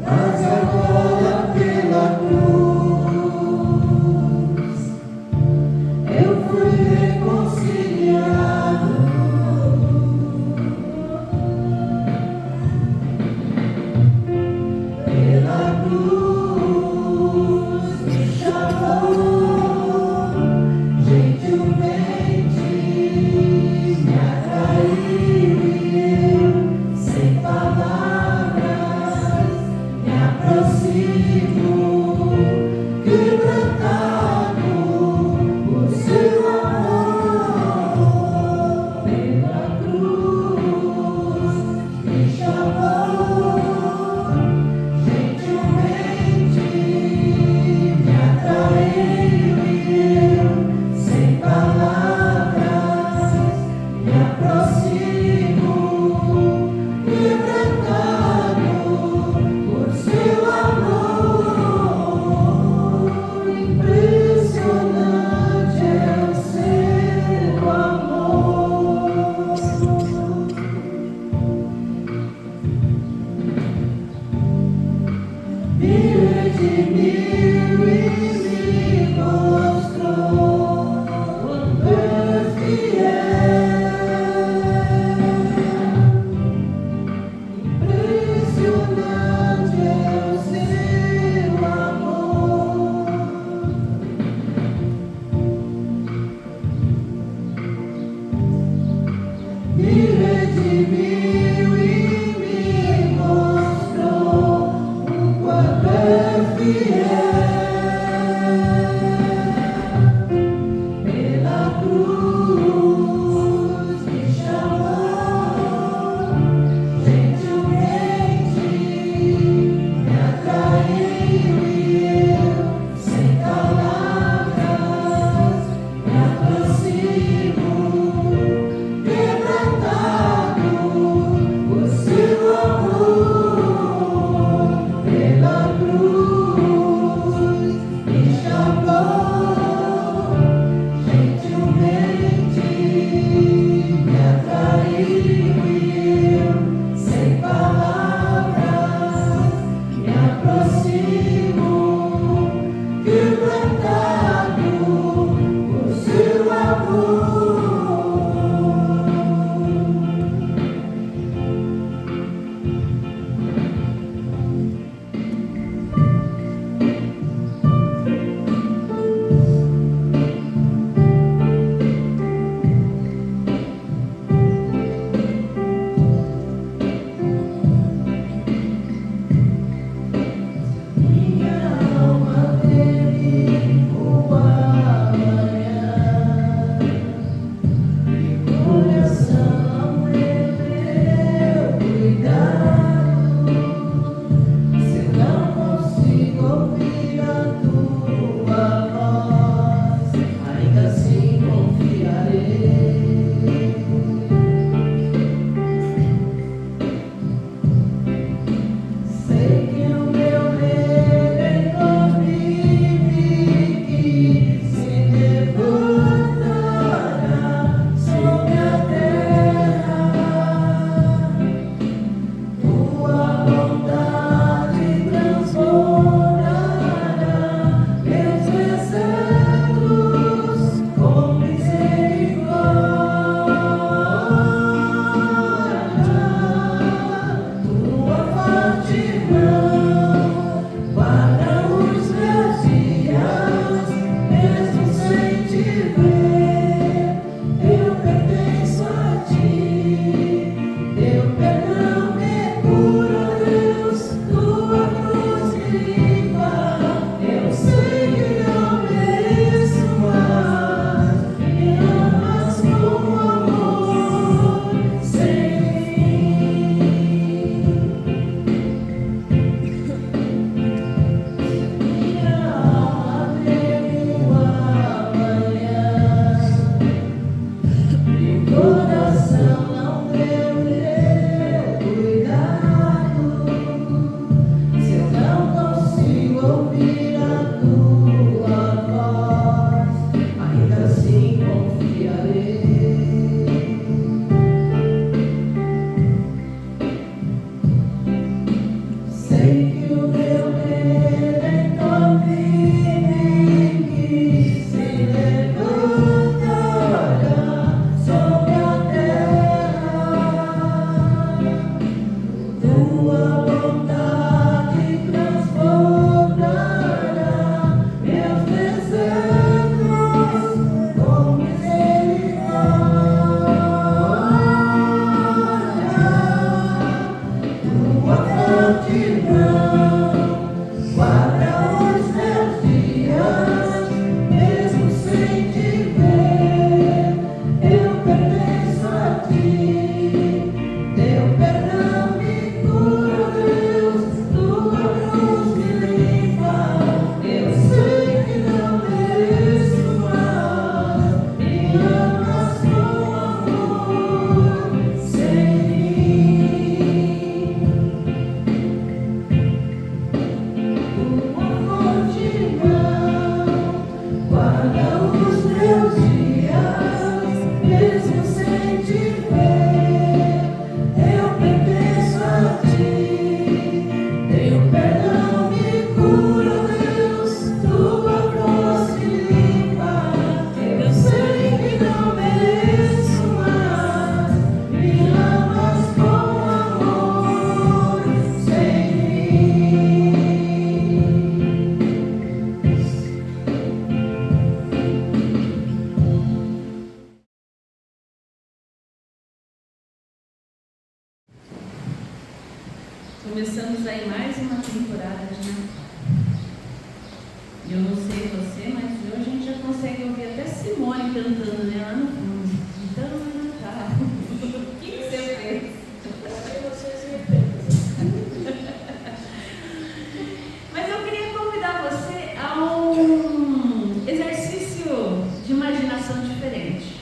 Mas agora pela cruz começamos aí mais uma temporada de Natal. Eu não sei você, mas hoje a gente já consegue ouvir até Simone cantando, né, lá no fundo. Então é Natal. O que você fez? Mas eu queria convidar você a um exercício de imaginação diferente.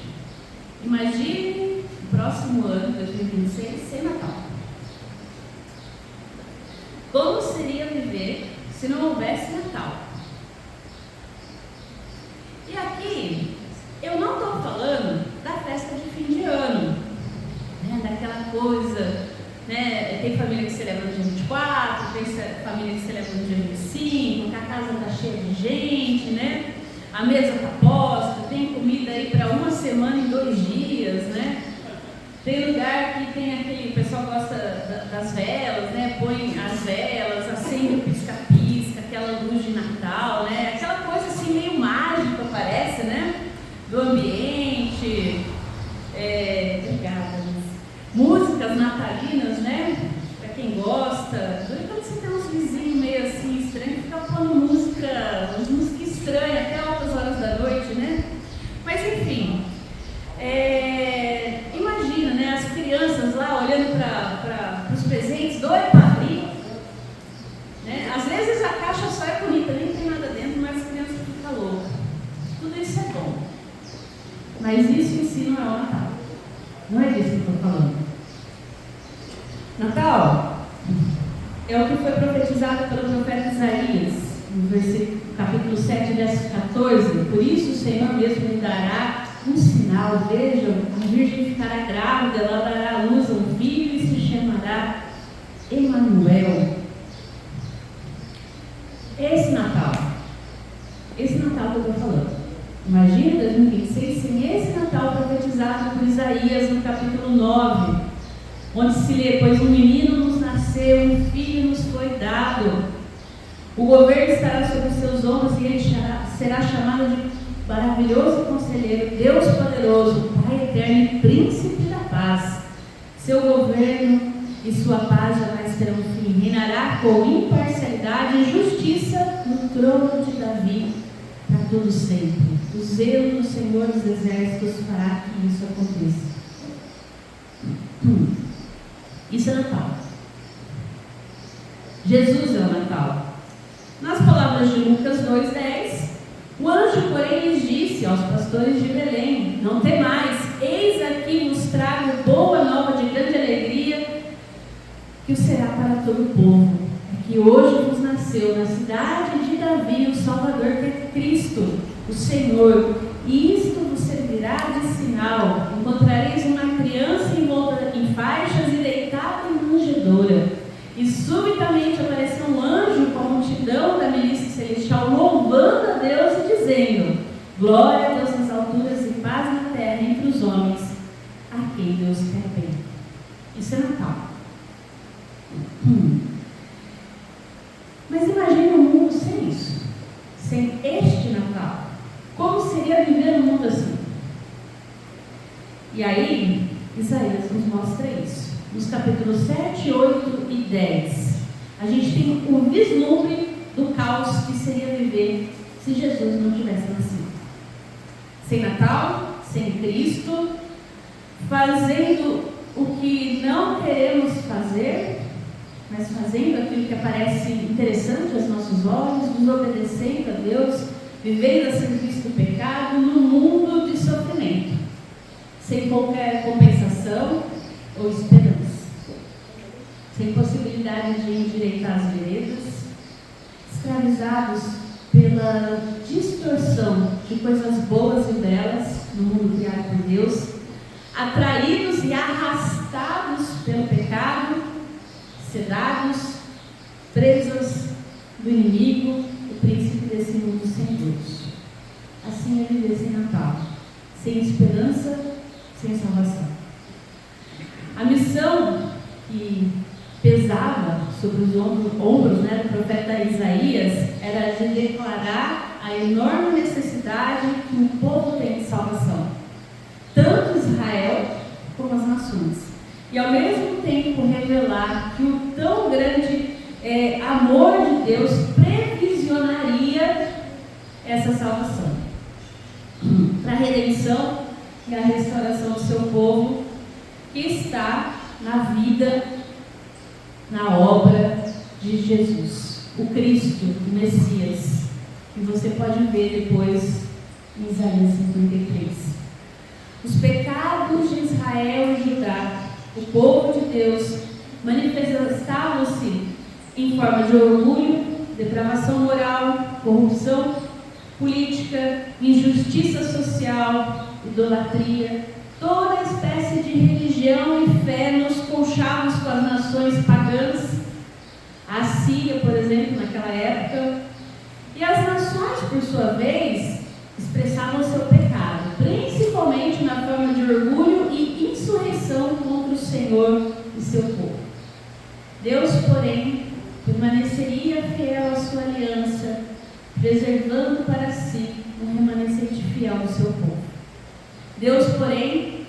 Imagine o próximo ano, 2026, sem Natal. Como seria viver se não houvesse Natal? E aqui, eu não estou falando da festa de fim de ano, né? Daquela coisa, né? Tem família que celebra no dia 24, tem família que celebra no dia 25, que a casa está cheia de gente, né? A mesa está posta, tem comida aí para uma semana em 2 dias, né? Tem lugar que tem aquele, o pessoal gosta das velas, né? Põe as velas, acende o pisca-pisca, aquela luz de Natal, né? Aquela coisa assim meio mágica parece, né? Do ambiente. Obrigada. Músicas natalinas, né? Para quem gosta. Quando você tem uns vizinhos meio assim estranhos, fica pondo música estranha até altas horas da noite, né? Mas enfim. Imagina, né, as crianças lá olhando para os presentes, doido para abrir, né? Às vezes a caixa só é bonita, nem tem nada dentro, mas as crianças ficam loucas. Tudo isso é bom, mas isso em si não é o Natal. Não é disso que eu estou falando. Natal é o que foi profetizado pelo profeta Isaías, no versículo, capítulo 7, verso 14. Por isso o Senhor mesmo lhe dará um sinal, vejam, a virgem ficará grávida, ela dará à luz a um filho e se chamará Emanuel. Esse Natal que eu estou falando. Imagina 2026 sem esse Natal profetizado por Isaías no capítulo 9, onde se lê: pois um menino nos nasceu, um filho nos foi dado. O governo estará sobre os seus ombros e ele será chamado de maravilhoso conselheiro, Deus poderoso, Pai eterno e príncipe da paz. Seu governo e sua paz jamais terão fim. Reinará com imparcialidade e justiça no trono de Davi para todo sempre. O zelo do Senhor dos exércitos fará que isso aconteça. Isso é Natal. Jesus é o Natal. Nas palavras de Lucas 2:10, o anjo, porém, lhes disse aos pastores de Belém: não temais, eis aqui vos trago boa nova de grande alegria, que o será para todo o povo. É que hoje vos nasceu na cidade de Davi o Salvador, que é Cristo, o Senhor. E isto vos servirá de sinal: encontrareis uma criança envolta em faixas e deitada em manjedoura. E subitamente apareceu um anjo com a multidão da milícia celestial, louvando a Deus e dizendo: glória a Deus nas alturas e paz na terra entre os homens, a quem Deus quer bem. Isso é Natal. Mas imagine um mundo sem isso, sem este Natal. Como seria viver num mundo assim? E aí, Isaías nos mostra isso. Nos capítulos 7, 8 e 10, a gente tem um vislumbre do caos que seria viver se Jesus não tivesse nascido. Sem Natal, sem Cristo, fazendo o que não queremos fazer, mas fazendo aquilo que parece interessante aos nossos olhos, desobedecendo a Deus, vivendo a serviço do pecado, num mundo de sofrimento, sem qualquer compensação ou esperança, sem possibilidade de endireitar as veredas, escravizados pela distorção de coisas boas e belas no mundo criado por Deus, atraídos e arrastados pelo pecado, sedados, presos do inimigo, o príncipe desse mundo sem Deus. Assim é viver sem Natal, sem esperança, sem salvação. A missão que pesava sobre os ombros, né, do profeta Isaías era de declarar a enorme necessidade que o povo tem de salvação, tanto Israel como as nações, e ao mesmo tempo revelar que o tão grande amor de Deus previsionaria essa salvação para a redenção e a restauração do seu povo, que está na vida, na obra de Jesus, o Cristo, o Messias, que você pode ver depois em Isaías 53. Os pecados de Israel e Judá, o povo de Deus, manifestavam-se em forma de orgulho, depravação moral, corrupção política, injustiça social, idolatria, toda espécie de religião e fé nos conchavos com as nações pagãs, a Síria, por exemplo, naquela época. E as nações, por sua vez, expressavam seu pecado, principalmente na forma de orgulho e insurreição contra o Senhor e seu povo. Deus, porém, permaneceria fiel à sua aliança, preservando para si um remanescente fiel do seu povo. Deus, porém,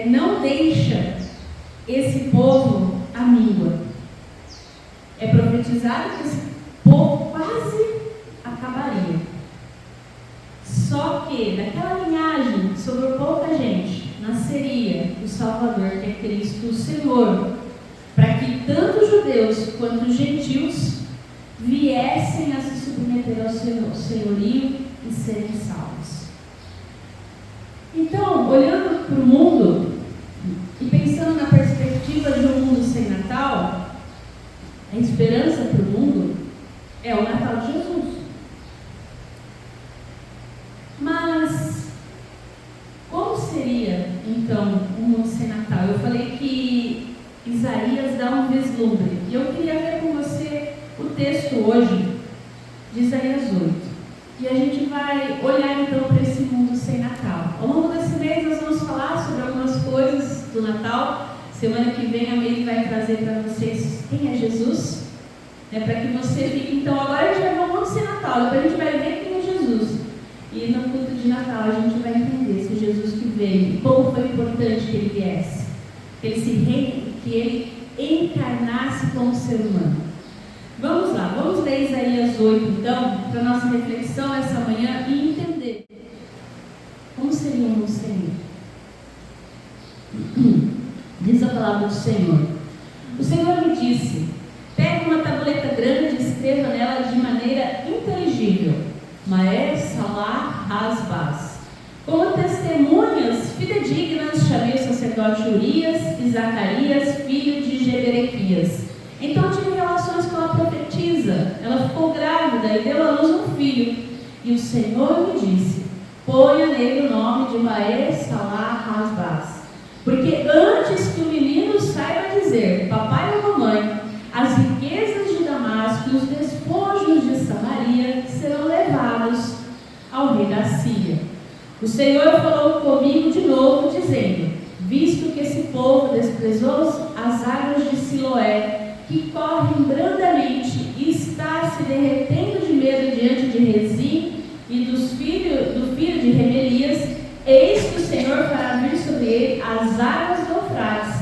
não deixa esse povo à míngua. É profetizado que esse povo quase acabaria. Só que daquela linhagem sobrou pouca gente, nasceria o Salvador, que é Cristo, o Senhor, para que tanto os judeus quanto os gentios viessem a se submeter ao senhorio e serem salvos. Então, olhando para o mundo e pensando na perspectiva de um mundo sem Natal, a esperança para o mundo é o Natal de Jesus. Mas como seria então um mundo sem Natal? Eu falei que Isaías dá um vislumbre, e eu queria ver com você o texto hoje de Isaías 8. E a gente vai olhar então para esse mundo sem Natal. Ao longo desse mês nós vamos falar sobre algumas coisas do Natal. Semana que vem a Meire vai trazer para vocês quem é Jesus, para que você fique. Então agora a gente vai ver um mundo sem Natal, depois a gente vai ver quem é Jesus. E no culto de Natal a gente vai entender se Jesus que veio, como foi importante que ele viesse, que ele encarnasse como ser humano. Vamos lá, vamos ler Isaías 8 então, para nossa reflexão essa manhã e entender como seria um mundo sem ele. Diz a palavra do Senhor. O Senhor me disse: pegue uma tabuleta grande e escreva nela de maneira inteligível, Maer Salah Hasbaz. Como testemunhas fidedignas chamei o sacerdote Urias e Zacarias, filho de Jeberequias. Então tive relações com a profetisa. Ela ficou grávida e deu à luz um filho. E o Senhor me disse: ponha nele o nome de Maer Salah Hasbaz, porque antes que o menino saiba dizer papai ou mamãe, as riquezas de Damasco e os despojos de Samaria serão levados ao rei da Síria. O Senhor falou comigo de novo, dizendo: visto que esse povo desprezou as águas de Siloé, que correm brandamente, e está se derretendo de medo diante de Rezim e do filho de Remelias, eis que o Senhor fará vir sobre ele as águas do Eufrates,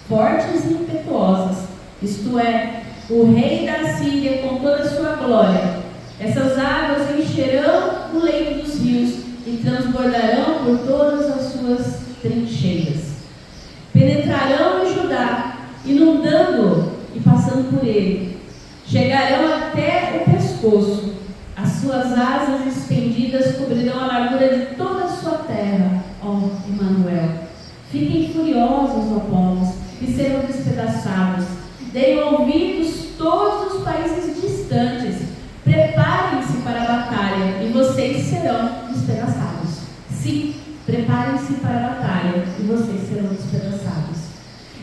fortes e impetuosas, isto é, o rei da Síria com toda a sua glória. Essas águas encherão o leito dos rios e transbordarão por todas as suas trincheiras. Penetrarão em Judá, inundando-o e passando por ele. Chegarão até o pescoço. As suas asas estendidas cobrirão a largura de toda a sua terra, ó Emanuel. Fiquem furiosos, ó povos, e serão despedaçados. Deem ouvidos todos os países distantes. Preparem-se para a batalha, e vocês serão despedaçados. Sim, preparem-se para a batalha, e vocês serão despedaçados.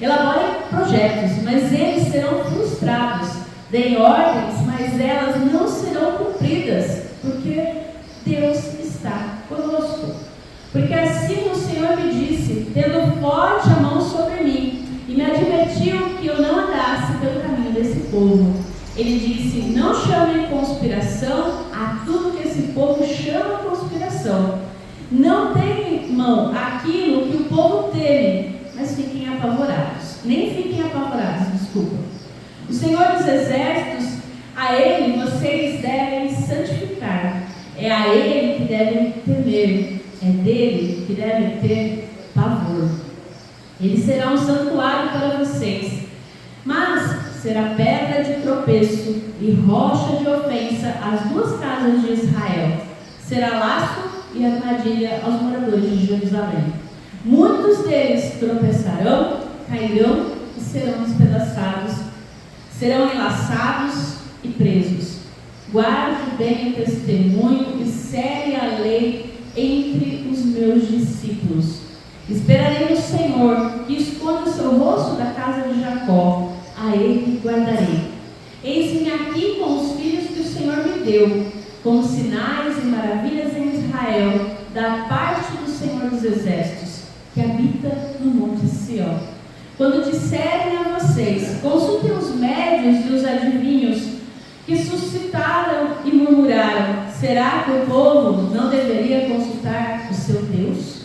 Elaborem projetos, mas eles serão frustrados. Deem ordens, mas elas não serão cumpridas, porque Deus está conosco. Porque assim o Senhor me disse, tendo forte a mão sobre mim, e me advertiu que eu não andasse pelo caminho desse povo. Ele disse: não chamem conspiração a tudo que esse povo chama conspiração. Não temam aquilo que o povo teme, mas fiquem apavorados. Nem fiquem apavorados, desculpa. dos exércitos, a Ele vocês devem santificar. É a Ele que devem temer. É dele que devem ter pavor. Ele será um santuário para vocês, mas será pedra de tropeço e rocha de ofensa às duas casas de Israel. Será laço e armadilha aos moradores de Jerusalém. Muitos deles tropeçarão, cairão e serão despedaçados, serão enlaçados e presos. Guarde bem o testemunho e segue a lei entre os meus discípulos. Esperarei no Senhor, que esconde o seu rosto da casa de Jacó. A ele guardarei. Eis-me aqui com os filhos que o Senhor me deu, como sinais e maravilhas em Israel, da parte do Senhor dos Exércitos, que habita no monte Sião. Quando disserem a vocês, consultem os médios e os adivinhos, que suscitaram e murmuraram, será que o povo não deveria consultar o seu Deus?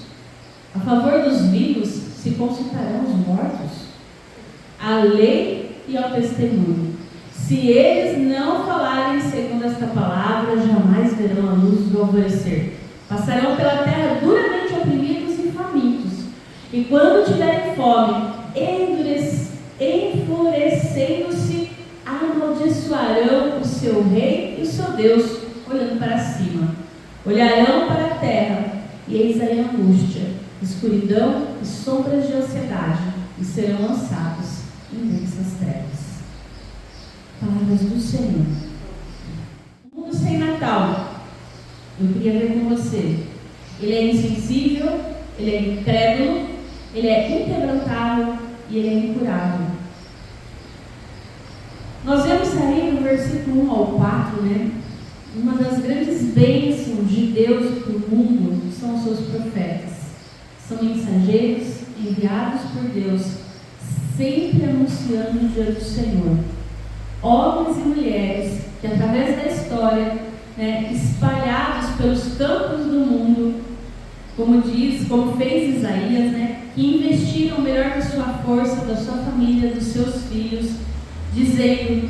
A favor dos vivos se consultarão os mortos? A lei e ao testemunho. Se eles não falarem segundo esta palavra, jamais verão a luz do alvorecer. Passarão pela terra duramente oprimidos e famintos. E quando tiverem fome, enfurecendo-se, amaldiçoarão o seu rei e o seu Deus, olhando para cima. Olharão para a terra, e eis aí angústia, escuridão e sombras de ansiedade, e serão lançados em densas trevas. Palavras do Senhor. O mundo sem Natal, eu queria ver com você. Ele é insensível, ele é incrédulo, ele é inquebrantável e ele é incurável. Nós vemos aí no versículo 1 ao 4, uma das grandes bênçãos de Deus para o mundo são os seus profetas. São mensageiros enviados por Deus, sempre anunciando o dia do Senhor. Homens e mulheres que, através da história, espalhados pelos campos do mundo, como fez Isaías, que investiram o melhor da sua força, da sua família, dos seus filhos, dizendo,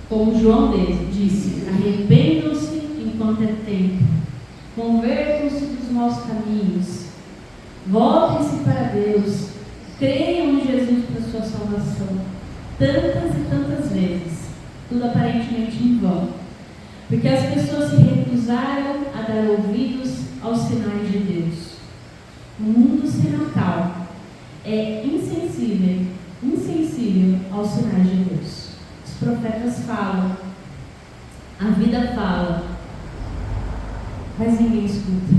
como João disse, arrependam-se enquanto é tempo, convertam-se dos maus caminhos, voltem-se para Deus, creiam em Jesus para sua salvação. Tantas e tantas vezes, tudo aparentemente em vão, porque as pessoas se recusaram a dar ouvidos aos sinais de Deus. O mundo sem Natal é insensível aos sinais de Deus. Os profetas falam, a vida fala, mas ninguém escuta.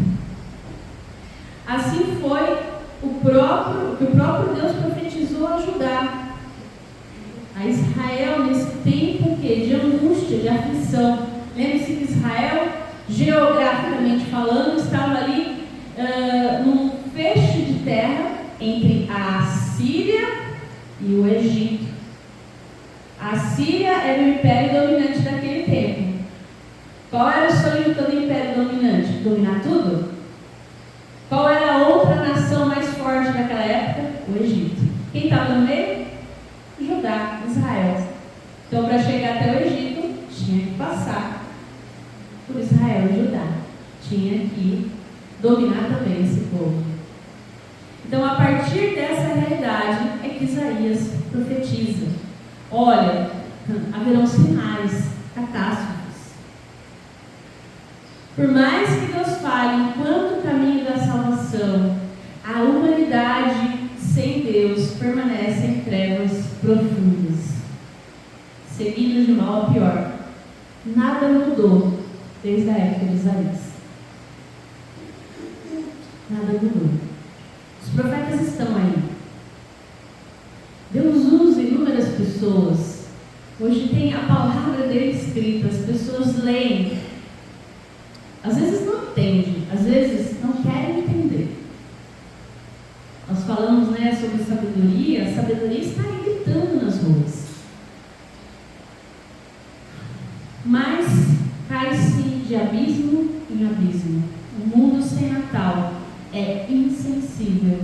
Assim foi o que o próprio Deus profetizou a Judá, a Israel, nesse tempo de angústia, de aflição. Lembre-se que Israel, geograficamente falando, estava ali num fecho de terra entre a Assíria e o Egito. A Síria era o império dominante daquele tempo. Qual era o sonho de todo império dominante? Dominar tudo? Qual era a outra nação mais forte daquela época? O Egito. Quem estava no meio? Judá, Israel. Então, para chegar até o Egito, tinha que passar por Israel e Judá. Tinha que dominar também esse povo. Então, a partir dessa realidade é que Isaías profetiza. Olha, haverão sinais, catástrofes. Por mais que Deus fale enquanto o caminho da salvação, a humanidade sem Deus permanece em trevas profundas, seguindo de mal a pior. Nada mudou desde a época de Isaías. Nada mudou. Os profetas estão aí. Deus usa inúmeras pessoas. Hoje tem a palavra dele escrita, as pessoas leem. Às vezes não entendem, às vezes não querem entender. Nós falamos sobre sabedoria, a sabedoria está aí gritando nas ruas. Mas cai-se de abismo em abismo. O mundo sem Natal é insensível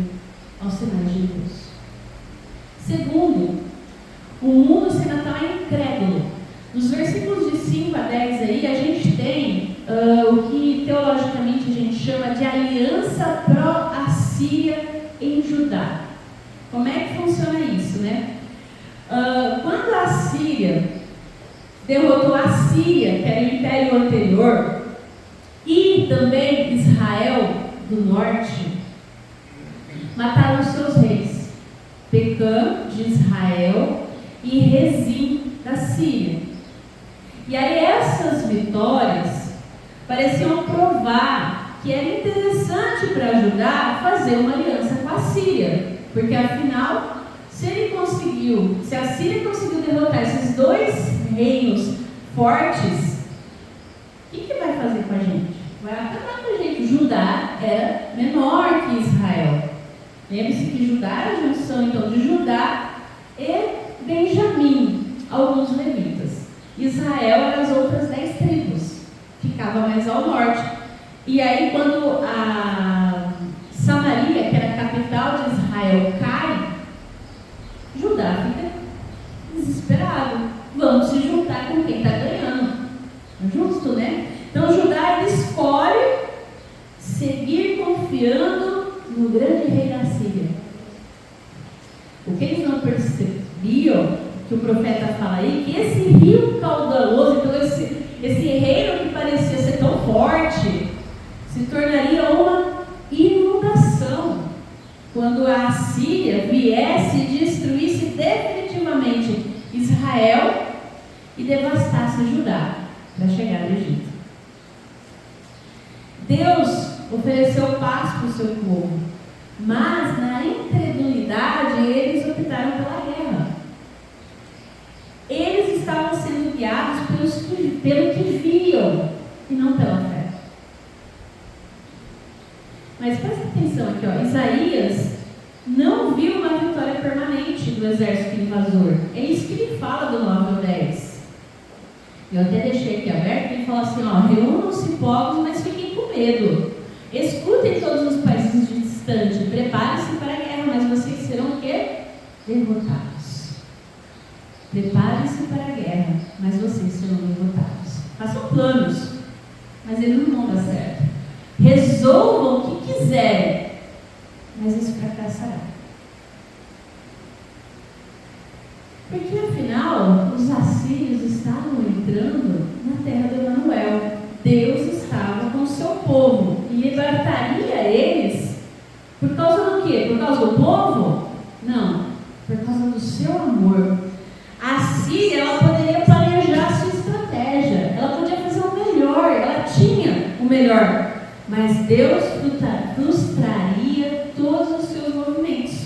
aos sinais de Deus. Segundo, o mundo sem Natal é incrédulo. chama de Aliança Pró-Assíria em Judá. Como é que funciona isso, né? Quando a Síria derrotou a Síria, que era o império anterior, e também Israel do norte, mataram os seus reis, Pecã de Israel e Rezim da Síria. E aí essas vitórias pareciam provar que era interessante para Judá fazer uma aliança com a Síria, porque afinal, se a Síria conseguiu derrotar esses dois reinos fortes, o que vai fazer com a gente? Vai acabar com a gente. Judá era menor que Israel. Lembre-se que Judá era a junção então de Judá e Benjamim, alguns levitas. Israel eram as outras 10 tribos, ficava mais ao norte. E aí quando a Samaria, que era a capital de Israel, cai, Judá fica desesperado. Vamos se juntar com quem está ganhando. Justo, né? Então Judá escolhe seguir confiando no grande rei da Síria. O que eles não percebiam, que o profeta fala aí, que esse rio caudaloso, então esse reino que parecia ser tão forte, se tornaria uma inundação quando a Síria viesse e destruísse definitivamente Israel e devastasse Judá para chegar no Egito. Deus ofereceu paz para o seu povo, mas na incredulidade eles optaram pela guerra. Eles estavam sendo guiados pelo que viam e não pela fé. Mas presta atenção aqui, ó. Isaías não viu uma vitória permanente do exército invasor. É isso que ele fala do 9 ao 10. Eu até deixei aqui aberto, ele fala assim, ó, reúnam-se povos, mas fiquem com medo. Escutem todos os países distantes, preparem-se para a guerra, mas vocês serão o quê? Derrotados. Preparem-se para a guerra, mas vocês serão derrotados. Façam planos, mas eles não vão dar certo. Resolvam o que quiserem, mas isso fracassará. Porque afinal, os assírios estavam entrando na terra de Emanuel. Deus estava com o seu povo e libertaria eles por causa do quê? Por causa do povo? Não, por causa do seu amor. A Síria, ela poderia planejar a sua estratégia, ela podia fazer o melhor, ela tinha o melhor, mas Deus frustraria todos os seus movimentos.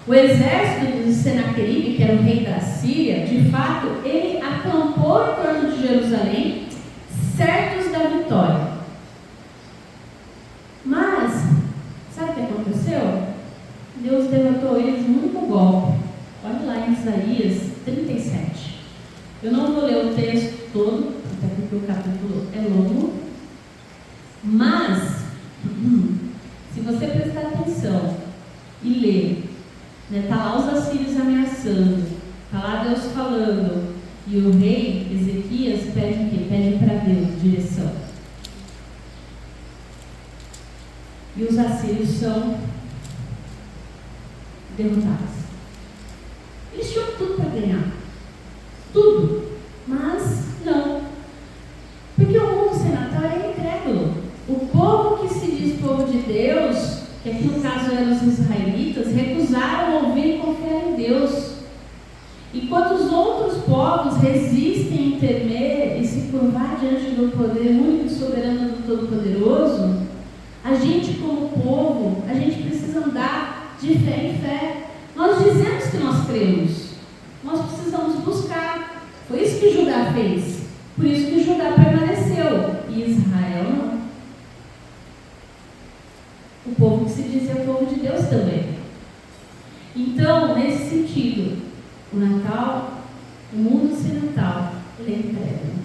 O exército de Senaqueribe, que era o rei da Síria, de fato, ele acampou em torno de Jerusalém, certos da vitória. Mas, sabe o que aconteceu? Deus derrotou eles num único golpe. Olha lá em Isaías 37. Eu não vou ler o texto todo, até porque o capítulo é longo, mas, se você prestar atenção e ler, está lá os assírios ameaçando, está lá Deus falando, e o rei Ezequias pede o quê? Pede para Deus direção. E os assírios são derrotados. Eles tinham tudo para ganhar. Tudo. Mas não. Porque o mundo senatorial é incrédulo. O povo que se diz povo de Deus, que aqui no caso eram os israelitas, recusaram ouvir e confiar em Deus. Enquanto os outros povos resistem em temer e se curvar diante do poder único e soberano do Todo-Poderoso, a gente como povo, a gente precisa andar de fé em fé. Nós dizemos que nós cremos, nós precisamos buscar. Foi isso que Judá fez, por isso que Judá permaneceu e Israel não. O povo que se diz é o povo de Deus também. Então, nesse sentido, o Natal, o mundo ocidental, ele é incrédulo.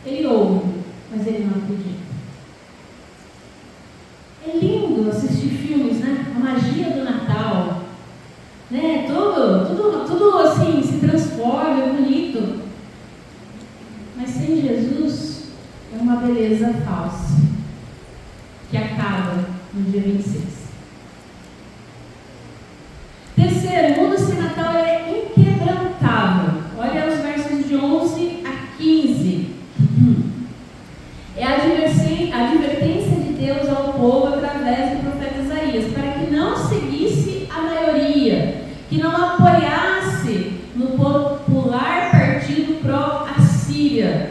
Ele ouve, mas ele não acredita. É lindo assistir filmes, né? A magia do Natal, né? Tudo assim se transforma, é bonito. Mas sem Jesus é uma beleza falsa. acaba no dia 26. Terceiro, o mundo sem Natal é inquebrantável. Olha os versos de 11 a 15. É a advertência de Deus ao povo através do profeta Isaías, para que não seguisse a maioria, que não apoiasse no popular partido pró-Assíria.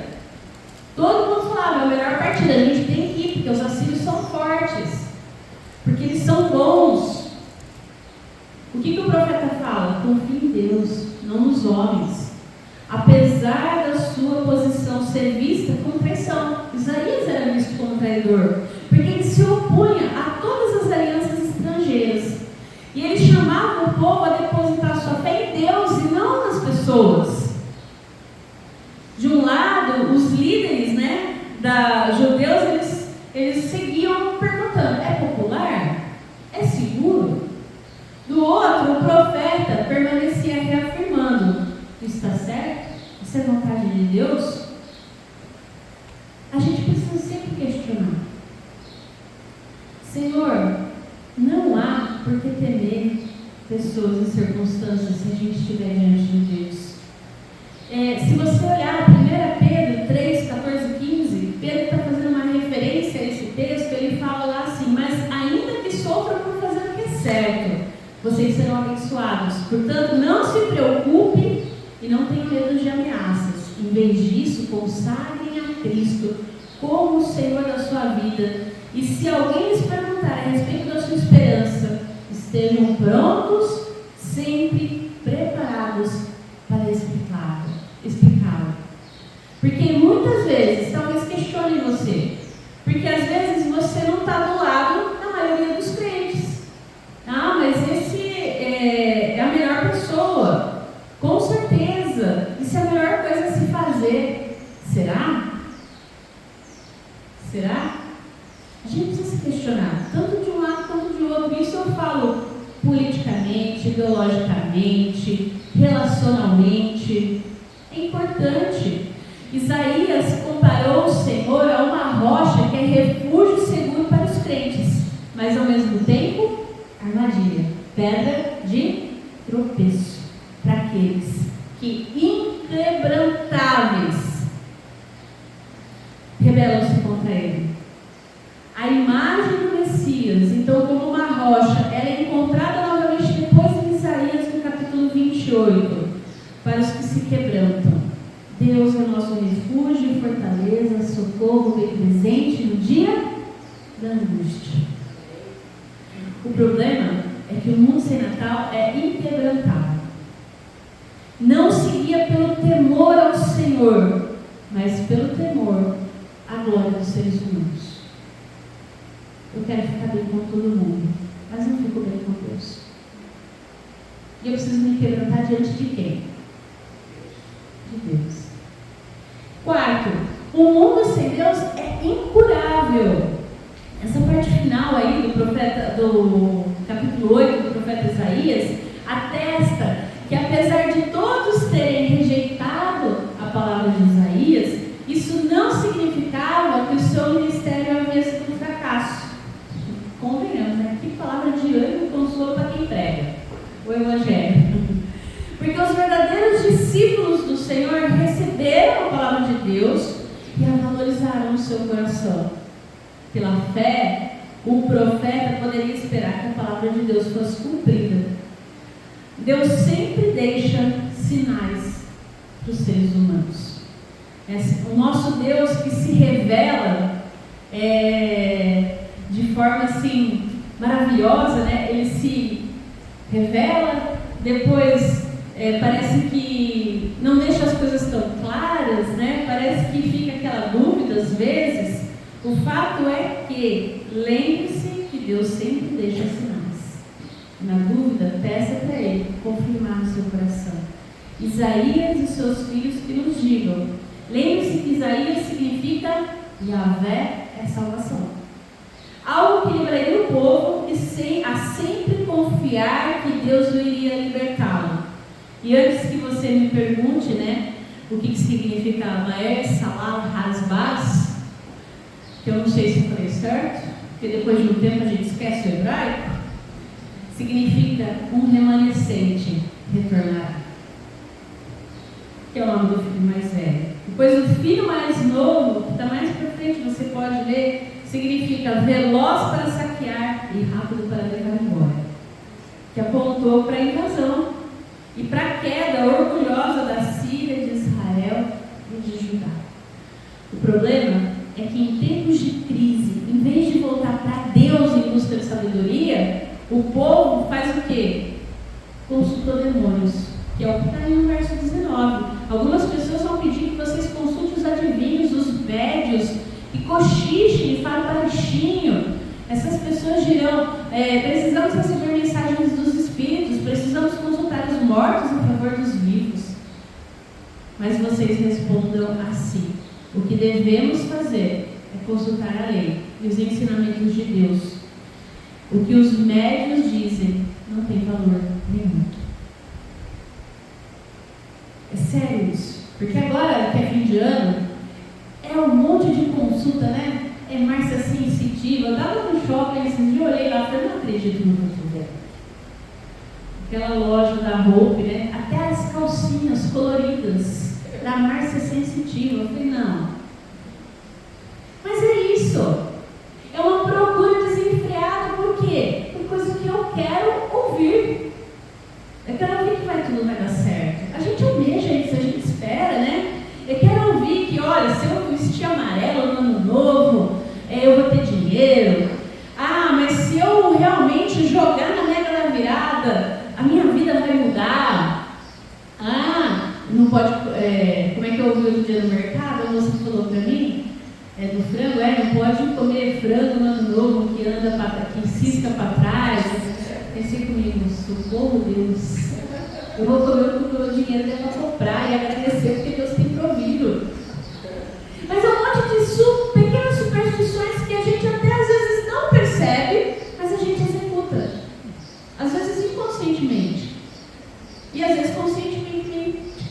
Todo mundo falava, é o melhor partido, a gente tem que ir, porque os assírios são fortes, porque eles são bons. O que o profeta fala? Confie em Deus, não nos homens. Apesar da sua posição ser vista como traição, Isaías era visto como traidor, porque ele se opunha a todas as alianças estrangeiras. E ele chamava o povo a depositar sua fé em Deus e não nas pessoas. De um lado, os líderes, judeus, eles seguiam perguntando, é popular? É seguro? Do outro, o profeta permanecia reafirmando, isso está certo? Isso é vontade de Deus? A gente precisa sempre questionar. Senhor, não há por que temer pessoas e circunstâncias se a gente estiver diante de Deus. Se você olhar 1 Pedro 3, 14 e 15, Pedro está fazendo uma referência a esse texto, ele fala lá assim, mas ainda que sofram por fazer o que é certo, vocês serão abençoados. Portanto, não se preocupe e não tenham medo de ameaças. Em vez disso, consagrem a Cristo como o Senhor da sua vida. E se alguém lhes perguntar a respeito da sua esperança, estejam prontos, sempre preparados para explicá-lo. Porque muitas vezes, talvez questione você, porque às vezes você não está do lado da maioria dos crentes. Ah, mas esse é a melhor pessoa. Com certeza, isso é a melhor coisa a se fazer. Será? Será? A gente precisa se questionar, tanto de um lado quanto de outro. Isso eu falo politicamente, ideologicamente, relacionalmente. É importante. Isaías comparou o Senhor a uma rocha que é refúgio seguro para os crentes, mas ao mesmo tempo, armadilha, pedra de tropeço para aqueles que inquebrantáveis rebelam-se contra ele. A imagem do Messias, então, como uma rocha, ela é encontrada novamente depois em Isaías, no capítulo 28, para os que se quebrantam. Deus é o nosso refúgio e fortaleza, socorro bem presente no dia da angústia. O problema é que o mundo sem Natal é inquebrantável. Não se guia pelo temor ao Senhor, mas pelo temor à glória dos seres humanos. Eu quero ficar bem com todo mundo, mas não fico bem com Deus. E eu preciso me quebrantar diante de quem? De Deus. Quarto, o mundo sem Deus é incurável. Essa parte final aí do capítulo 8 do profeta Isaías atesta que, apesar de todos terem rejeitado a palavra de Isaías, isso não significava que o seu ministério havia sido um fracasso. Convenhamos, né? Que palavra de ânimo e consolo para quem prega o Evangelho. Porque os verdadeiros discípulos do Senhor receberam a palavra de Deus e a valorizaram no seu coração. Pela fé, o profeta poderia esperar que a palavra de Deus fosse cumprida. Deus sempre deixa sinais para os seres humanos. O nosso Deus que se revela de forma assim maravilhosa, né? Ele se revela, depois parece que não deixa as coisas tão claras, né? Parece que fica aquela dúvida às vezes. O fato é que lembre-se que Deus sempre deixa sinais. Na dúvida, peça para Ele confirmar no seu coração. Isaías e seus filhos que nos digam. Lembre-se que Isaías significa Yahvé é salvação. Algo que livraria o povo a sempre confiar que Deus o iria libertá-lo. E antes que você me pergunte, né, o que significa Maer Salah Hasbaz, que eu não sei se eu falei certo, porque depois de um tempo a gente esquece o hebraico, significa um remanescente retornará, que é o nome do filho mais velho. Depois o filho mais novo, que está mais para frente, você pode ler, significa veloz para saquear e rápido para levar embora, que apontou para a invasão e para a queda orgulhosa da Síria, de Israel e de Judá. O problema é que em tempos de crise, em vez de voltar para Deus em busca de sabedoria, o povo faz o quê? Consulta demônios, que é o que está aí no verso 19. Algumas pessoas vão pedir que vocês consultem os adivinhos, os médios, e cochichem e falem baixinho. Essas pessoas dirão, precisamos receber mensagens dos espíritos, precisamos consultar os mortos em favor dos vivos. Mas vocês respondam assim: o que devemos fazer é consultar a lei e os ensinamentos de Deus. O que os médios dizem não tem valor nenhum. É sério isso. Porque agora, que é fim de ano, é um monte de consulta, né? É Márcia Sensitiva. Eu estava no shopping esses dias, eu olhei lá e falei, não acredito no que eu estou vendo. Aquela loja da roupa, né? Até as calcinhas coloridas da Márcia Sensitiva. Eu falei, não. Mas é isso. É uma procura desenfreada. Por quê? Por coisa que eu quero ouvir. Eu quero ouvir que tudo vai dar certo. A gente almeja isso, a gente espera, né? Eu quero ouvir que, olha, se eu vestir amarelo no ano novo, eu vou ter dinheiro. Ah, mas se eu realmente jogar na Mega da Virada, a minha vida vai mudar. Ah, não pode... como é que eu ouvi outro dia no mercado? A moça falou pra mim, do frango, não pode comer frango no ano novo que anda, que cisca para trás. Pensei comigo, socorro Deus. Eu vou comer o que o meu dinheiro deve comprar e agradecer porque Deus tem provido. Mas é um monte de pequenas superstições que a gente até às vezes não percebe, mas a gente executa. Às vezes inconscientemente. E às vezes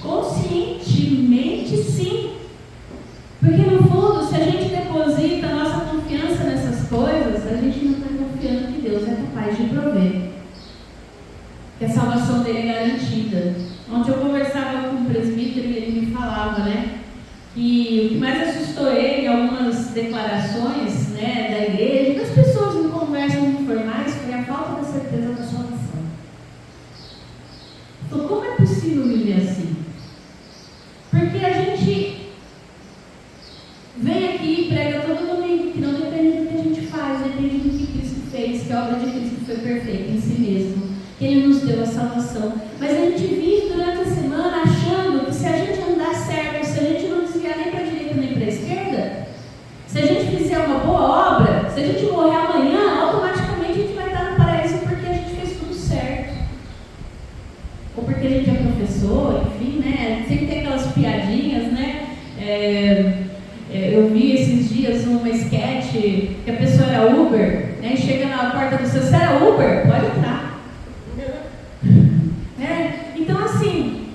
conscientemente sim. Porque no fundo, se a gente deposita a nossa confiança nessas coisas, a gente não está confiando que Deus é capaz de prover. Que a salvação dele é garantida. Ontem eu conversava com um presbítero e ele me falava, né, que o que mais assustou ele em algumas declarações, né, da igreja, das pessoas em conversas informais, foi a falta da certeza da salvação. Então, como é possível viver assim? Porque a gente vem aqui e prega todo domingo que não depende do que a gente faz, depende do que Cristo fez, que a obra de Cristo foi perfeita em si mesmo, que Ele nos deu a salvação. Mas a gente vive durante a semana achando que se a gente andar certo, se a gente não desviar nem para a direita nem para a esquerda, se a gente fizer uma boa obra, se a gente morrer amanhã, automaticamente a gente vai estar no paraíso porque a gente fez tudo certo. Ou porque a gente é professor, enfim, né? Sempre tem aquelas piadinhas, né? Eu vi esses dias uma sketch que a pessoa era Uber, né? E chega na porta do seu, você era Uber? Pode entrar. Então, assim,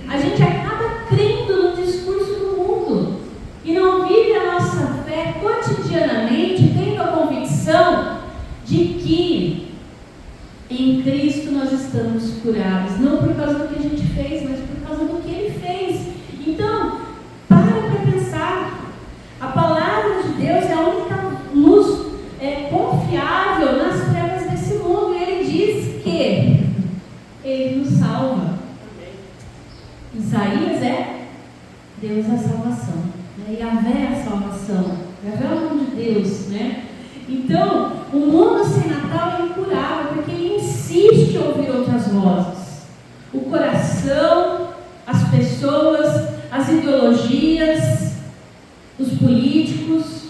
a gente acaba crendo no discurso do mundo e não vive a nossa fé cotidianamente, tendo a convicção de que em Cristo nós estamos curados, não por causa do que a gente fez, mas por causa do que Ele fez. Então, para pensar. A palavra de Deus é a única luz confiável nas trevas desse mundo. E Ele diz que Ele nos salva. Isaías é Deus é a salvação, né? Yahvé é a salvação. Yahvé é o nome de Deus, né? Então, o mundo sem Natal é incurável, porque ele insiste em ouvir outras vozes. O coração, as pessoas, as ideologias, os políticos.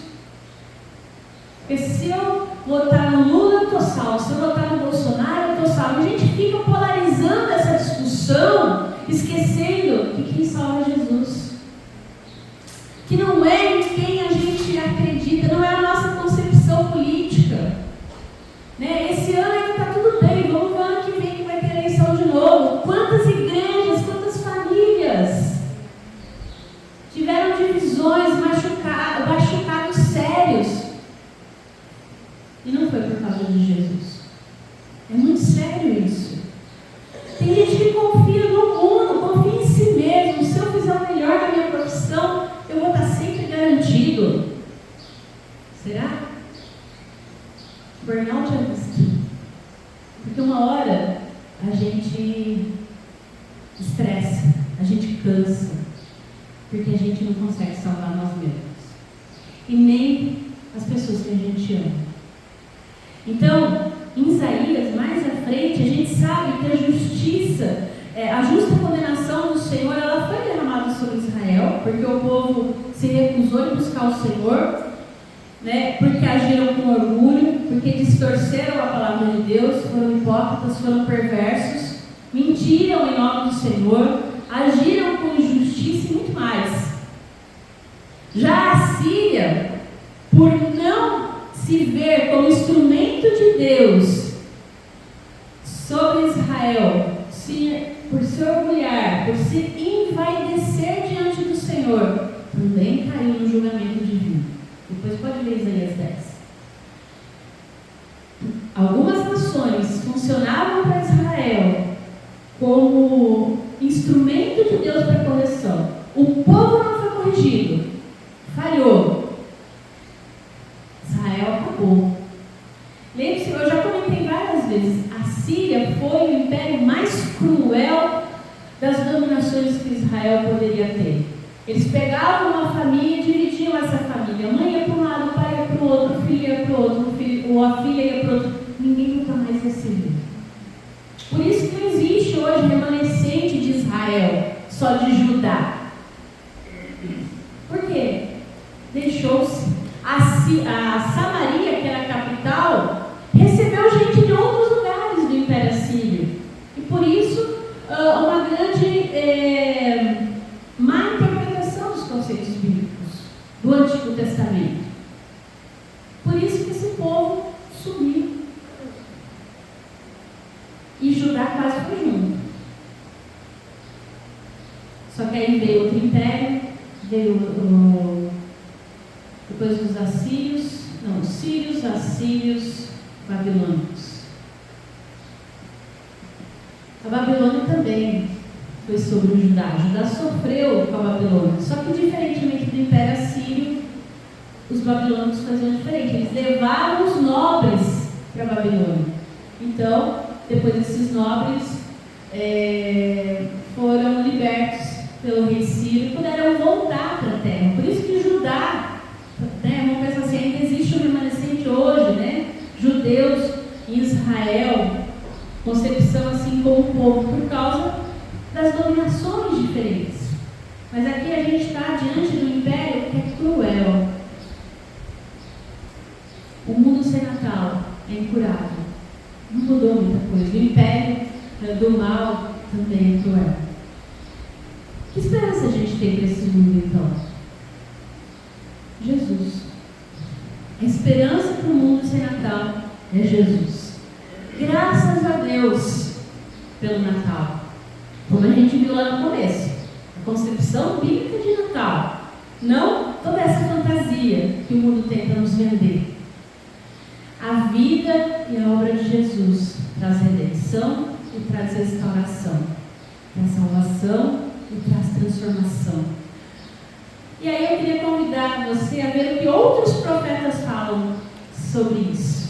Porque se eu votar no Lula, eu estou salvo. Se eu votar no Bolsonaro, eu estou salvo. A gente fica polarizando essa discussão, esquecendo que quem salva é Jesus. Que não é em quem a gente acredita, não é a nossa concepção política. Né? Esse ano ainda está tudo bem, vamos ver o ano que vem que vai ter eleição de novo. Quantas igrejas, quantas famílias tiveram divisões, machucados sérios. causa de Jesus. É muito sério isso. Tem gente que confia no mundo, confia em si mesmo. Se eu fizer o melhor na minha profissão, eu vou estar sempre garantido. Será? Burnout é isso. Porque uma hora a gente estressa, a gente cansa, porque a gente não consegue salvar nós mesmos. E nem as pessoas que a gente ama. Então, em Isaías, mais à frente, a gente sabe que a justiça, a justa condenação do Senhor, ela foi derramada sobre Israel, porque o povo se recusou em buscar o Senhor, né, porque agiram com orgulho, porque distorceram a palavra de Deus, foram hipócritas, foram perversos, mentiram em nome do Senhor, agiram com injustiça e muito mais. Já a Síria, por não se ver como instrumento de Deus sobre Israel, por se orgulhar, por se envaidecer diante do Senhor, também caiu no julgamento divino. Depois pode ler Isaías 10. Algumas nações funcionavam para Israel como instrumento de Deus para correção. O povo não foi corrigido, falhou. Israel acabou. Lembre-se, eu já comentei várias vezes, a Síria foi o império mais cruel das dominações que Israel poderia ter. Eles pegavam uma família e dividiam essa família. A mãe ia para um lado, o pai ia para o outro, o filho ia para o outro, ou a filha ia para o outro. Ninguém nunca mais recebeu. Por isso que não existe hoje remanescente de Israel, só de Judá. Por quê? Deixou-se. A Samaria, que era a capital, recebeu gente de outros lugares do Império Assírio. E por isso, uma grande má interpretação dos conceitos bíblicos do Antigo Testamento. Por isso que esse povo sumiu. E Judá quase foi junto. Só que aí veio outro império, veio depois os sírios, assírios, babilônicos. A Babilônia também foi sobre o Judá. Judá sofreu com a Babilônia. Só que, diferentemente do Império Assírio, os babilônicos faziam diferente. Eles levaram os nobres para a Babilônia. Então, depois esses nobres foram libertos pelo rei Sírio e puderam voltar para a terra. Por isso que Judá, vamos pensar assim, ainda existe um remanescente hoje, né? Judeus em Israel, concepção assim como povo, por causa das dominações diferentes. Mas aqui a gente está diante do império que é cruel. O mundo sem Natal é incurável. Não mudou muita coisa. O império do mal também é cruel. Que esperança a gente tem para esse mundo, então? Jesus. A esperança para o mundo sem Natal é Jesus. Graças a Deus pelo Natal. Como a gente viu lá no começo. A concepção bíblica de Natal. Não toda essa fantasia que o mundo tenta nos vender. A vida e a obra de Jesus traz redenção e traz restauração. Traz salvação e traz transformação. E aí eu queria convidar você a ver o que outros profetas falam sobre isso.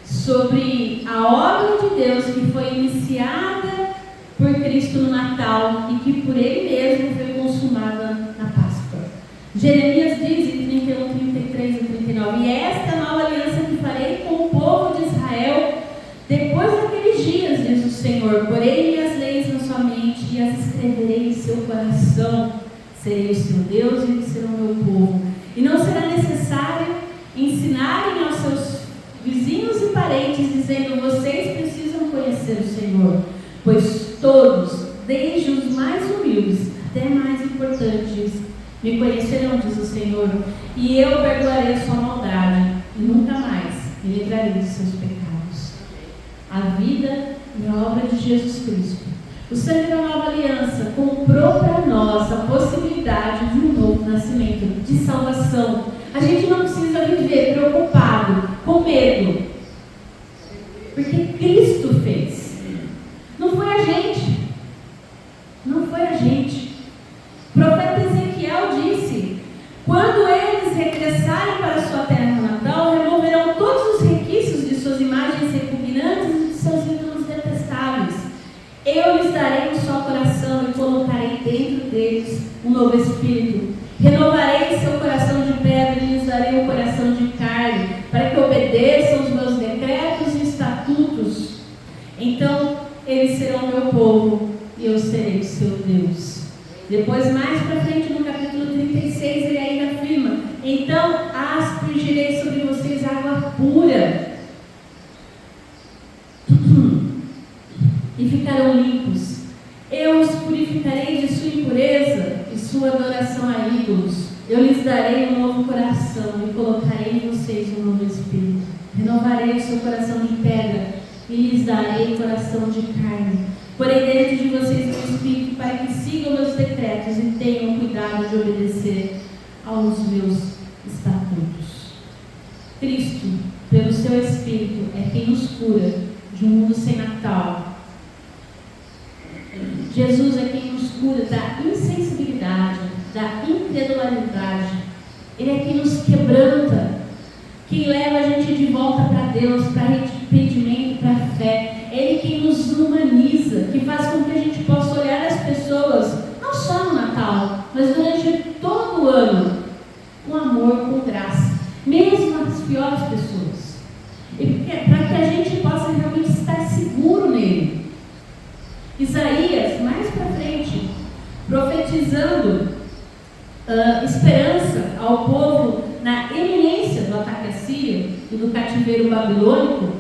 Sobre a obra de Deus que foi iniciada por Cristo no Natal e que por Ele mesmo foi consumada na Páscoa. Jeremias diz em 31, 33 e 39: E esta é a nova aliança que farei com o povo de Israel depois daqueles dias, diz o Senhor. Porei minhas leis na sua mente e as escreverei em seu coração. Serei o seu Deus e eles serão o meu povo. E não será necessário ensinarem aos seus vizinhos e parentes, dizendo: vocês precisam conhecer o Senhor, pois todos, desde os mais humildes até mais importantes, me conhecerão, diz o Senhor, e eu perdoarei a sua maldade e nunca mais me livrarei dos seus pecados. A vida e a obra de Jesus Cristo, o sangue da nova aliança, comprou para nós a possibilidade de um novo nascimento, de salvação. A gente não precisa viver preocupado, com medo. novo espírito. Renovarei seu coração de pedra e lhes darei um coração de carne, para que obedeçam os meus decretos e estatutos. Então eles serão meu povo e eu serei o seu Deus. Depois, mais para frente, no capítulo 36, ele ainda afirma: então aspergirei sobre vocês água pura e ficarão limpos. Eu os purificarei de sua impureza e sua adoração a ídolos. Eu lhes darei um novo coração e colocarei em vocês um novo espírito. Renovarei o seu coração de pedra e lhes darei coração de carne. Porém dentro de vocês um espírito, para que sigam meus decretos e tenham cuidado de obedecer aos meus estatutos. Cristo, pelo seu Espírito, é quem nos cura de um mundo sem Natal. Jesus é quem nos cura da insensibilidade, da incredulidade. Ele é quem nos quebranta, quem leva a gente de volta para Deus, para arrependimento, para a fé. Ele quem nos humaniza, que faz com que a gente possa olhar as pessoas, não só no Natal, mas durante todo o ano, com amor, com graça, mesmo as piores pessoas. Para que a gente possa realmente estar seguro nele. Isaías, mais para frente, profetizando esperança ao povo na iminência do ataque à Síria e do cativeiro babilônico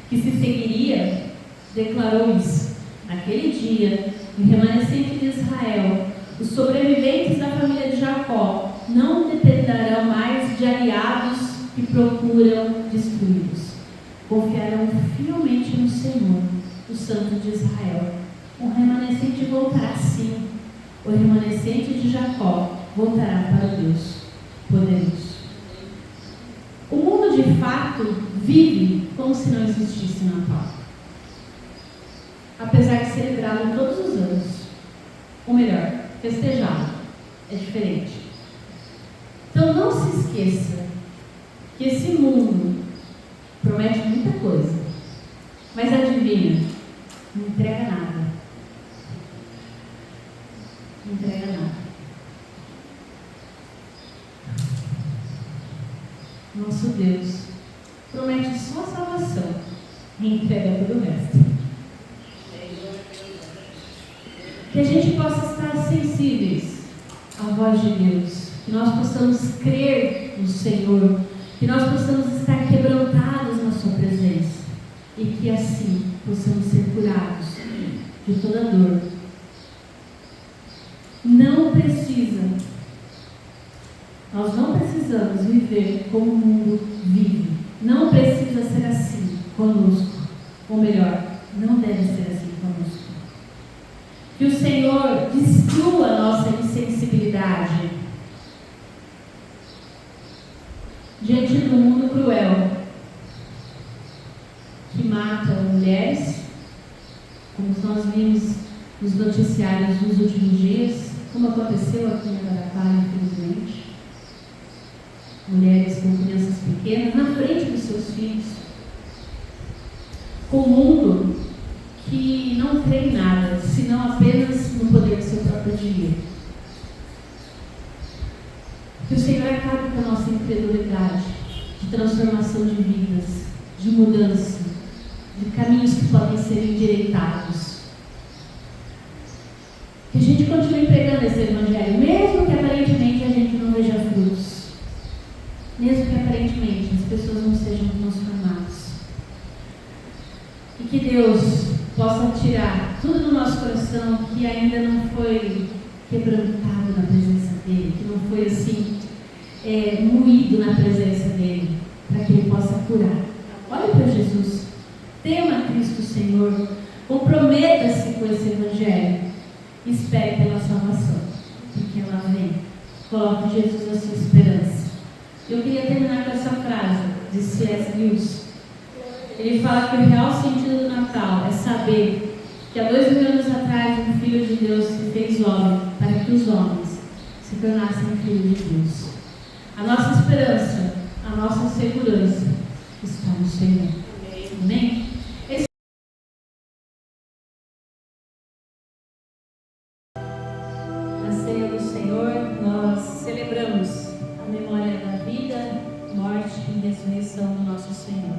que se seguiria, declarou isso: naquele dia, o remanescente de Israel, os sobreviventes da família de Jacó, não dependerão mais de aliados que procuram destruí-los. Confiarão fielmente no Senhor, o Santo de Israel. O remanescente voltará sim. O remanescente de Jacó voltará para Deus poderoso. O mundo de fato vive como se não existisse Natal, apesar de celebrá-lo todos os anos, ou melhor, festejá-lo. É diferente. Então não se esqueça que esse mundo promete muita coisa, mas adivinha, não entrega nada. Não entrega nada. Nosso Deus promete só a salvação e entrega todo o resto. Que a gente possa estar sensíveis à voz de Deus, que nós possamos crer no Senhor, que nós possamos estar quebrantados na sua presença e que assim possamos ser curados de toda dor. Nós não precisamos viver como o mundo vive. Não precisa ser assim conosco. Ou melhor, não deve ser assim conosco. Que o Senhor destrua a nossa insensibilidade diante do mundo cruel que mata mulheres, como nós vimos nos noticiários nos últimos dias, como aconteceu aqui em Araraquara, infelizmente. Mulheres com crianças pequenas na frente dos seus filhos, com um mundo que não crê em nada, senão apenas no poder do seu próprio dinheiro. Que o Senhor acabe com a nossa incredulidade de transformação de vidas, de mudança, de caminhos que podem ser endireitados. Que a gente continue pregando esse Evangelho, mesmo que aparentemente a gente não veja frutos. Mesmo que aparentemente as pessoas não sejam transformadas. E que Deus possa tirar tudo do nosso coração que ainda não foi quebrantado na presença dEle, que não foi assim, moído na presença dEle, para que Ele possa curar. Olhe para Jesus, tema Cristo Senhor, comprometa-se com esse Evangelho, espere pela salvação, porque ela vem. Coloque Jesus a sua esperança. Eu queria terminar com essa frase de C.S. Lewis. Ele fala que o real sentido do Natal é saber que há 2000 anos atrás um Filho de Deus se fez homem para que os homens se tornassem filhos de Deus. A nossa esperança, a nossa segurança está no Senhor. Amém? A ceia do Senhor. redenção do nosso Senhor.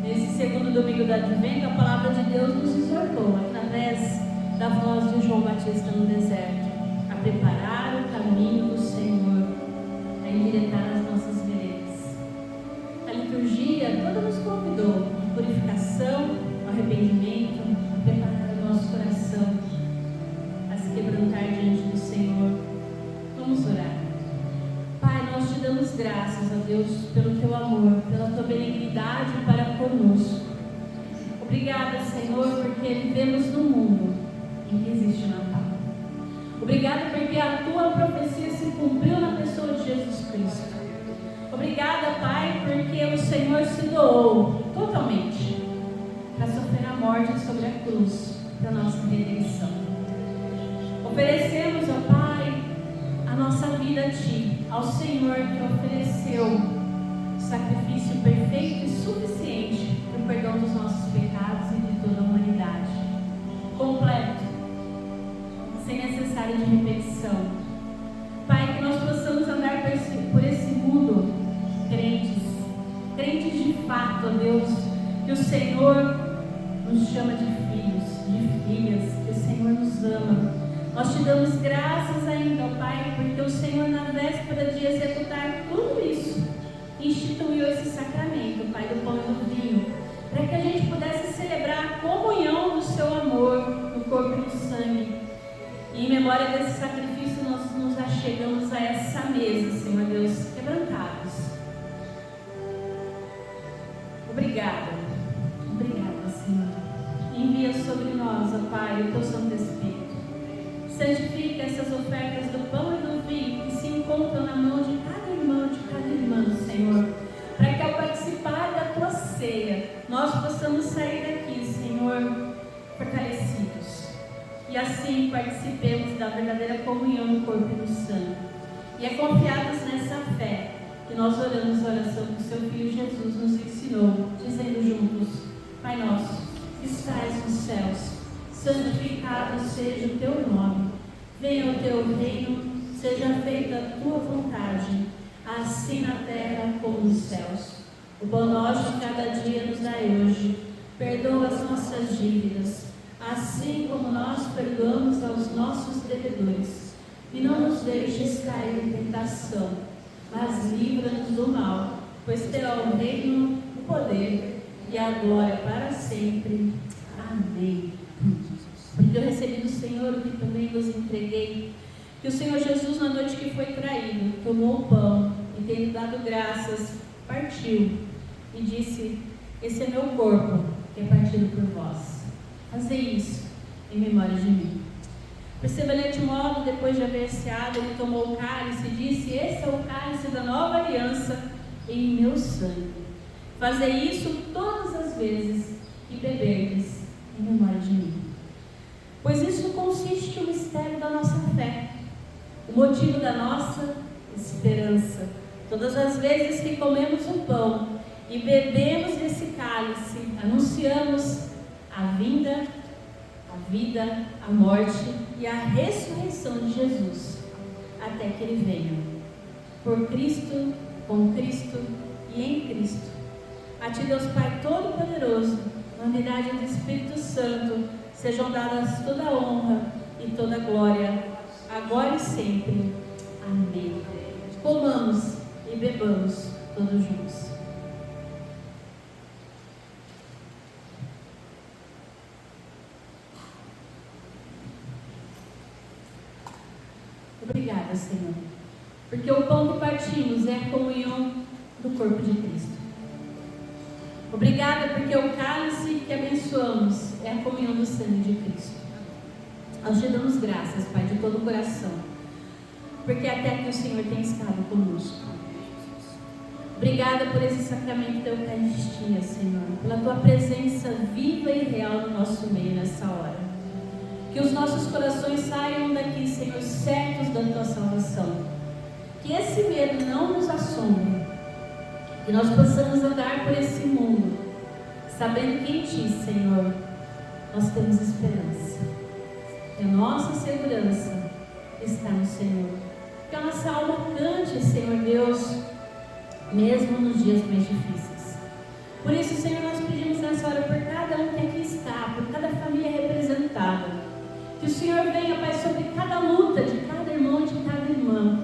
Nesse segundo domingo do Advento, a palavra de Deus nos exortou, através da voz de João Batista no deserto, a preparar o caminho do Senhor, a endireitar as nossas veredas. A liturgia toda nos convidou à purificação, ao arrependimento, a preparar o nosso coração, a se quebrantar diante do Senhor. Vamos orar. Pai, nós te damos graças, a Deus, pelo teu amor, pela tua benignidade para conosco. Obrigada, Senhor, porque vivemos num mundo em que existe Natal. Obrigada porque a tua profecia se cumpriu na pessoa de Jesus Cristo. Obrigada, Pai, porque o Senhor se doou totalmente para sofrer a morte sobre a cruz da nossa redenção. Oferecemos, ó Pai, a nossa vida a Ti, ao Senhor que ofereceu o sacrifício perfeito e suficiente para o perdão dos nossos pecados e de toda a humanidade. Completo, sem necessário de repetição. Pai, que nós possamos andar por esse mundo crentes de fato, ó Deus, que o Senhor nos chama de filhos, de filhas, que o Senhor nos ama. Nós te damos graças ainda, ó Pai, porque o Senhor, na véspera de executar tudo isso, instituiu esse sacramento, Pai, do pão e do vinho, para que a gente pudesse celebrar a comunhão do seu amor no corpo e no sangue. E em memória desse sacrifício, nós nos achegamos a essa mesa, Senhor Deus, quebrantados. Obrigada, Senhor. Envia sobre nós, ó Pai, o teu Santo Espírito. Santifica essas ofertas do pão e do vinho que se encontram na mão de cada irmã, Senhor, para que ao participar da tua ceia, nós possamos sair daqui, Senhor, fortalecidos. E assim participemos da verdadeira comunhão no corpo e no sangue. E é confiados nessa fé que nós oramos a oração que o seu Filho Jesus nos ensinou, dizendo juntos: Pai nosso, que estais nos céus, santificado seja o teu nome. Venha o teu reino, seja feita a tua vontade, assim na terra como nos céus. O pão nosso de cada dia nos dai hoje. Perdoa as nossas dívidas, assim como nós perdoamos aos nossos devedores. E não nos deixes cair em tentação, mas livra-nos do mal, pois teu é o reino, o poder e a glória para sempre. Amém. Porque eu recebi do Senhor o que também vos entreguei, que o Senhor Jesus, na noite que foi traído, tomou o pão e, tendo dado graças, partiu e disse: esse é meu corpo, que é partido por vós. Fazei isso em memória de mim. Por semelhante modo, depois de haver ceado, ele tomou o cálice e disse: esse é o cálice da nova aliança em meu sangue. Fazei isso todas as vezes que beberdes em memória de mim. Pois isso consiste o mistério da nossa fé, o motivo da nossa esperança. Todas as vezes que comemos o pão e bebemos desse cálice, anunciamos a vinda, a vida, a morte e a ressurreição de Jesus, até que Ele venha. Por Cristo, com Cristo e em Cristo. A Ti, Deus Pai Todo-Poderoso, na unidade do Espírito Santo, sejam dadas toda a honra e toda a glória, agora e sempre. Amém. Comamos e bebamos todos juntos. Obrigada, Senhor, porque o pão que partimos é a comunhão do corpo de Cristo. Obrigada porque o cálice que abençoamos é a comunhão do sangue de Cristo. Nós te damos graças, Pai, de todo o coração, porque até aqui o Senhor tem estado conosco. Obrigada por esse sacramento da Eucaristia, Senhor, pela Tua presença viva e real no nosso meio nessa hora. Que os nossos corações saiam daqui, Senhor, certos da Tua salvação. Que esse medo não nos assombre. Que nós possamos andar por esse mundo, sabendo que em Ti, Senhor, nós temos esperança. Que a nossa segurança está no Senhor. Que a nossa alma cante, Senhor Deus, mesmo nos dias mais difíceis. Por isso, Senhor, nós pedimos nessa hora por cada um que aqui está, por cada família representada, que o Senhor venha, Pai, sobre cada luta de cada irmão e de cada irmã,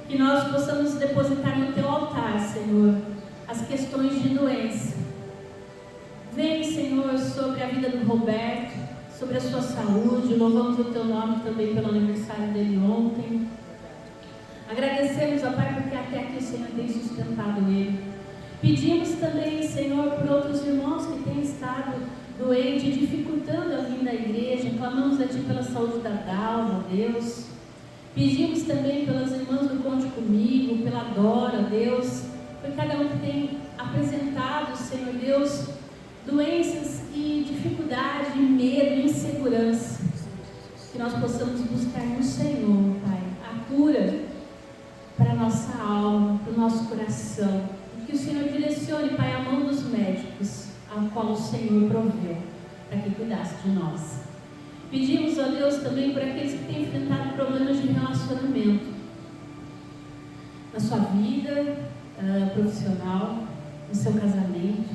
que nós possamos depositar no Teu altar, Senhor, as questões de doença. Vem, Senhor, sobre a vida do Roberto, sobre a sua saúde. Louvamos o Teu nome também pelo aniversário dele ontem. Agradecemos, ó Pai, porque até aqui o Senhor tem sustentado ele. Pedimos também, Senhor, por outros irmãos que têm estado doentes, dificultando a vinda à igreja. Clamamos a Ti pela saúde da Dalva, Deus. Pedimos também pelas irmãs do Conte Comigo, pela Dora, Deus, por cada um que tem apresentado, Senhor Deus, doenças e dificuldade, medo, insegurança. Que nós possamos buscar no Senhor, Pai, a cura para a nossa alma, para o nosso coração. E que o Senhor direcione, Pai, a mão dos médicos, ao qual o Senhor proveu, para que cuidasse de nós. Pedimos, ó Deus, também por aqueles que têm enfrentado problemas de relacionamento na sua vida profissional, no seu casamento.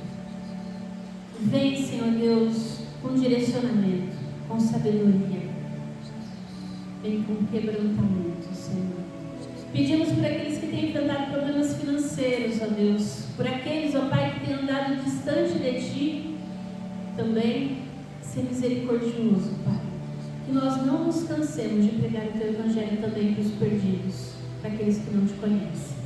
Vem, Senhor Deus, com direcionamento, com sabedoria. Vem com quebrantamento, Senhor. Pedimos por aqueles que têm enfrentado problemas financeiros, ó Deus, por aqueles, ó Pai, que têm andado distante de Ti, também ser misericordioso, Pai. Que nós não nos cansemos de pregar o Teu Evangelho também para os perdidos, para aqueles que não Te conhecem.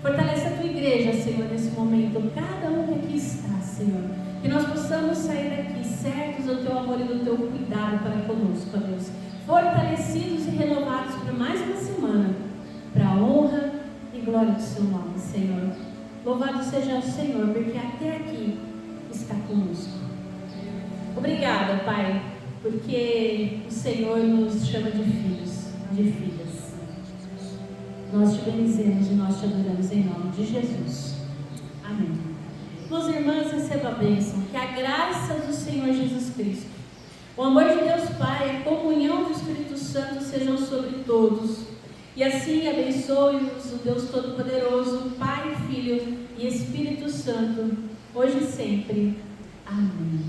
Fortalece a Tua igreja, Senhor, nesse momento, cada um que aqui está, Senhor. Que nós possamos sair daqui certos do Teu amor e do Teu cuidado para conosco, ó Deus. Fortalecidos e renovados para mais uma semana, para a honra e glória do Seu nome, Senhor. Louvado seja o Senhor, porque até aqui está conosco. Obrigada, Pai, porque o Senhor nos chama de filhos, de filhas. Nós Te bendizemos e nós Te adoramos em nome de Jesus. Amém. Meus irmãos, recebam a bênção. Que a graça do Senhor Jesus Cristo, o amor de Deus Pai, a comunhão do Espírito Santo sejam sobre todos. E assim abençoe-os o Deus Todo-Poderoso, Pai, Filho e Espírito Santo, hoje e sempre. Amém.